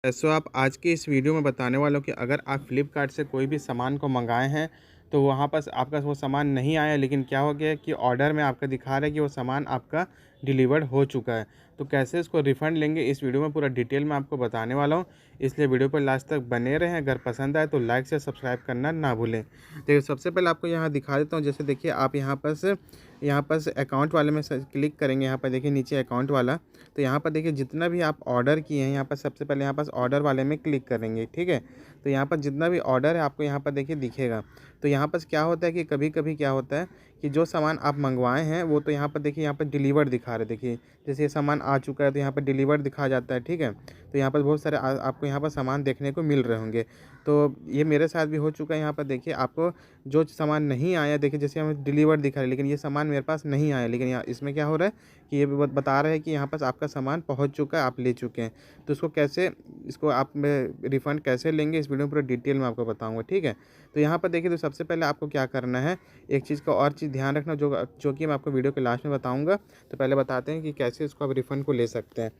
आप आज की इस वीडियो में बताने वाला हूँ कि अगर आप फ्लिपकार्ट से कोई भी सामान को मंगाए हैं, तो वहाँ पास आपका वो सामान नहीं आया, लेकिन क्या हो गया कि ऑर्डर में आपका दिखा रहा है कि वो सामान आपका डिलीवर्ड हो चुका है। तो कैसे इसको रिफ़ंड लेंगे, इस वीडियो में पूरा डिटेल में आपको बताने वाला हूँ, इसलिए वीडियो पर लास्ट तक बने रहें। अगर पसंद आए तो लाइक से सब्सक्राइब करना ना भूलें। देखिए, सबसे पहले आपको यहाँ दिखा देता हूँ। जैसे देखिए, आप यहाँ पर अकाउंट वाले में क्लिक करेंगे। यहाँ पर देखिए नीचे अकाउंट वाला, तो यहाँ पर देखिए जितना भी आप ऑर्डर किए हैं, यहाँ पर सबसे पहले यहाँ पास ऑर्डर वाले में क्लिक करेंगे, ठीक है। तो यहाँ पर जितना भी ऑर्डर है आपको यहाँ पर देखिए दिखेगा। तो यहाँ पर क्या होता है कि कभी-कभी क्या होता है कि जो सामान आप मंगवाए हैं वो तो यहाँ पर देखिए, यहाँ पर डिलीवर्ड दिखा रहे हैं। देखिए जैसे ये सामान आ चुका है तो यहाँ पर डिलीवर्ड दिखा जाता है, ठीक है। तो यहाँ पर बहुत सारे आपको यहाँ पर सामान देखने को मिल रहे होंगे। तो ये मेरे साथ भी हो चुका है। यहाँ पर देखिए आपको जो सामान नहीं आया, देखिए जैसे हमें डिलीवर्ड दिखा रहा है, लेकिन ये सामान मेरे पास नहीं आया। लेकिन यहाँ इसमें क्या हो रहा है कि ये बता रहा है कि यहाँ पास आपका सामान पहुँच चुका है, आप ले चुके हैं। तो इसको आप में रिफ़ंड कैसे लेंगे, इस वीडियो में पूरा डिटेल में आपको बताऊँगा, ठीक है। तो यहाँ पर देखिए, तो सबसे पहले आपको क्या करना है, एक चीज़ का और चीज़ ध्यान रखना जो कि मैं आपको वीडियो के लास्ट में बताऊँगा। तो पहले बताते हैं कि कैसे इसको आप रिफ़ंड को ले सकते हैं।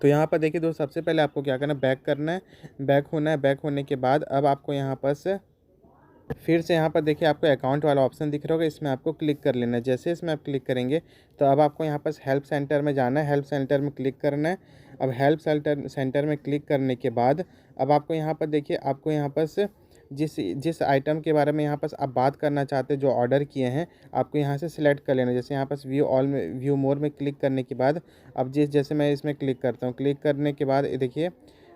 तो यहाँ पर देखिए दोस्त, सबसे पहले आपको क्या करना है, बैक करना है, बैक होना है। बैक होने के बाद अब आपको यहाँ पर से फिर से यहाँ पर देखिए आपको अकाउंट वाला ऑप्शन दिख रहा होगा, इसमें आपको क्लिक कर लेना है। जैसे इसमें आप क्लिक करेंगे तो अब आपको यहाँ पर हेल्प सेंटर में जाना है, हेल्प सेंटर में क्लिक करना है। अब हेल्प सेंटर में क्लिक करने के बाद अब आपको यहाँ पर देखिए, आपको यहाँ पर से जिस जिस आइटम के बारे में यहाँ पर आप बात करना चाहते हैं, जो ऑर्डर किए हैं, आपको यहाँ से सिलेक्ट कर लेना है। जैसे यहाँ पर व्यू ऑल में, व्यू मोर में क्लिक करने के बाद अब जैसे मैं इसमें क्लिक करता हूँ, क्लिक करने के बाद ये देखिए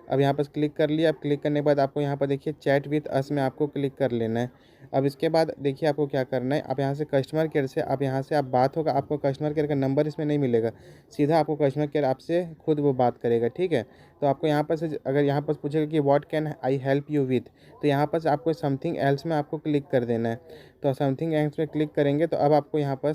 अब यहाँ पर क्लिक कर लिया। अब क्लिक करने के बाद आपको यहाँ पर देखिए चैट विद अस में आपको क्लिक कर लेना है। अब इसके बाद देखिए आपको क्या करना है, आप यहाँ से कस्टमर केयर से आप यहाँ से आप बात होगा, आपको कस्टमर केयर का नंबर इसमें नहीं मिलेगा, सीधा आपको कस्टमर केयर आपसे खुद वो बात करेगा, ठीक है। तो आपको यहाँ पर से अगर यहाँ पर पूछेगा कि what can I help you with, तो यहाँ पर से आपको समथिंग एल्स में आपको क्लिक कर देना है। तो समथिंग एल्स में क्लिक करेंगे तो अब आपको यहाँ पर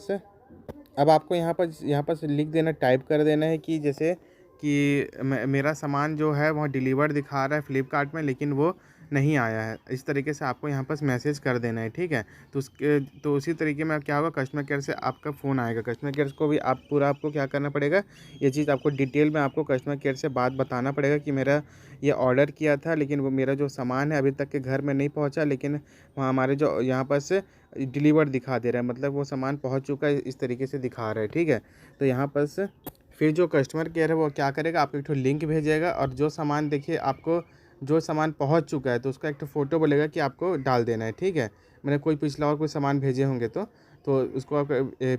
से लिख देना, टाइप कर देना है कि जैसे कि मेरा सामान जो है वहाँ डिलीवर्ड दिखा रहा है फ्लिपकार्ट में, लेकिन वो नहीं आया है। इस तरीके से आपको यहाँ पर मैसेज कर देना है, ठीक है। तो उसी तरीके में क्या होगा, कस्टमर केयर से आपका फ़ोन आएगा। कस्टमर केयर को भी आपको क्या करना पड़ेगा, ये चीज़ आपको डिटेल में आपको कस्टमर केयर से बात बताना पड़ेगा कि मेरा ये ऑर्डर किया था, लेकिन वो मेरा जो सामान है अभी तक के घर में नहीं पहुँचा, लेकिन वहाँ हमारे जो यहाँ पर से डिलीवर्ड दिखा दे रहा है, मतलब वो सामान पहुँच चुका है, इस तरीके से दिखा रहा है, ठीक है। तो यहाँ पर से फिर जो कस्टमर केयर है वो क्या करेगा, आपको एक ठो लिंक भेजेगा, और जो सामान देखिए आपको जो सामान पहुंच चुका है तो उसका एक ठो फ़ोटो बोलेगा कि आपको डाल देना है, ठीक है। मैंने कोई पिछला और कोई सामान भेजे होंगे तो उसको आप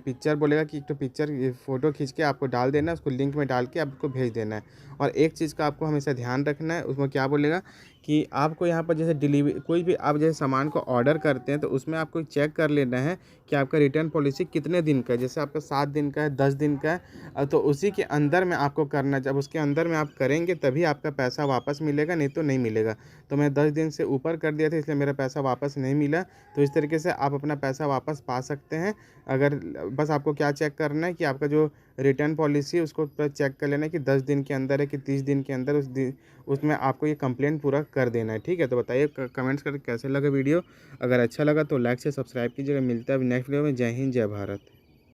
पिक्चर बोलेगा कि एक ठो पिक्चर फ़ोटो खींच के आपको डाल देना है, उसको लिंक में डाल के आपको भेज देना है। और एक चीज़ का आपको हमेशा ध्यान रखना है, उसमें क्या बोलेगा कि आपको यहाँ पर जैसे डिलीवरी कोई भी आप जैसे सामान को ऑर्डर करते हैं तो उसमें आपको चेक कर लेना है कि आपका रिटर्न पॉलिसी कितने दिन का है। जैसे आपका 7 दिन का है, 10 दिन का है, तो उसी के अंदर में आपको करना है। जब उसके अंदर में आप करेंगे तभी आपका पैसा वापस मिलेगा, नहीं तो नहीं मिलेगा। तो मैं 10 दिन से ऊपर कर दिया था, इसलिए मेरा पैसा वापस नहीं मिला। तो इस तरीके से आप अपना पैसा वापस पा सकते हैं। अगर बस आपको क्या चेक करना है कि आपका जो रिटर्न पॉलिसी है उसको चेक कर लेना है कि 10 दिन के अंदर है कि 30 दिन के अंदर, उसमें आपको ये कंप्लेंट पूरा कर देना है, ठीक है। तो बताइए कमेंट्स करके कैसे लगा वीडियो। अगर अच्छा लगा तो लाइक से सब्सक्राइब कीजिएगा। मिलता है नेक्स्ट वीडियो में। जय हिंद, जय भारत।